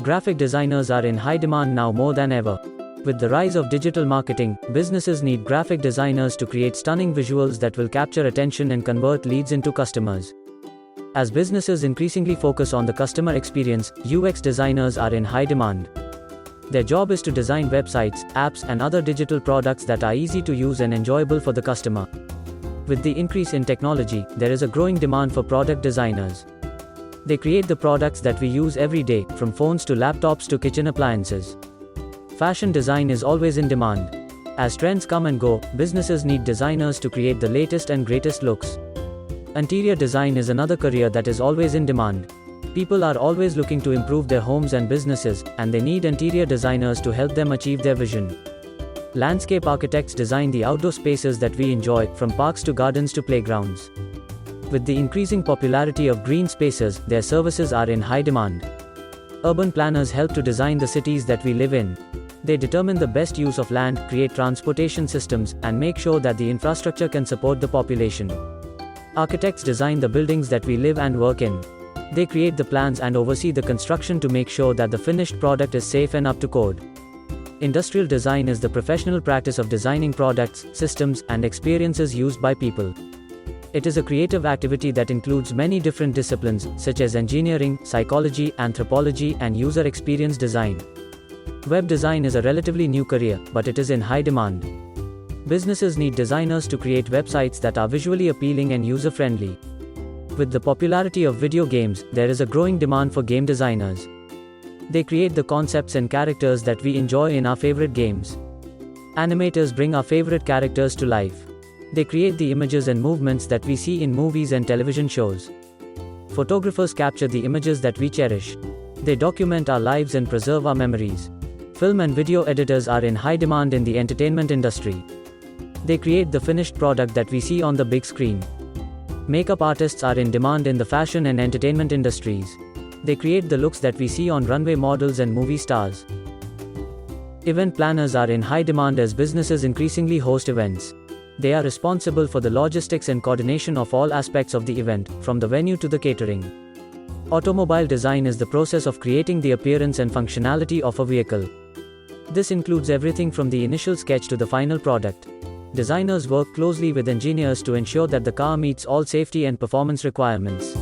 Graphic designers are in high demand now more than ever. With the rise of digital marketing, businesses need graphic designers to create stunning visuals that will capture attention and convert leads into customers. As businesses increasingly focus on the customer experience, UX designers are in high demand. Their job is to design websites, apps, and other digital products that are easy to use and enjoyable for the customer. With the increase in technology, there is a growing demand for product designers. They create the products that we use every day, from phones to laptops to kitchen appliances. Fashion design is always in demand. As trends come and go, businesses need designers to create the latest and greatest looks. Interior design is another career that is always in demand. People are always looking to improve their homes and businesses, and they need interior designers to help them achieve their vision. Landscape architects design the outdoor spaces that we enjoy, from parks to gardens to playgrounds. With the increasing popularity of green spaces, their services are in high demand. Urban planners help to design the cities that we live in. They determine the best use of land, create transportation systems, and make sure that the infrastructure can support the population. Architects design the buildings that we live and work in. They create the plans and oversee the construction to make sure that the finished product is safe and up to code. Industrial design is the professional practice of designing products, systems, and experiences used by people. It is a creative activity that includes many different disciplines, such as engineering, psychology, anthropology, and user experience design. Web design is a relatively new career, but it is in high demand. Businesses need designers to create websites that are visually appealing and user-friendly. With the popularity of video games, there is a growing demand for game designers. They create the concepts and characters that we enjoy in our favorite games. Animators bring our favorite characters to life. They create the images and movements that we see in movies and television shows. Photographers capture the images that we cherish. They document our lives and preserve our memories. Film and video editors are in high demand in the entertainment industry. They create the finished product that we see on the big screen. Makeup artists are in demand in the fashion and entertainment industries. They create the looks that we see on runway models and movie stars. Event planners are in high demand as businesses increasingly host events. They are responsible for the logistics and coordination of all aspects of the event, from the venue to the catering. Automobile design is the process of creating the appearance and functionality of a vehicle. This includes everything from the initial sketch to the final product. Designers work closely with engineers to ensure that the car meets all safety and performance requirements.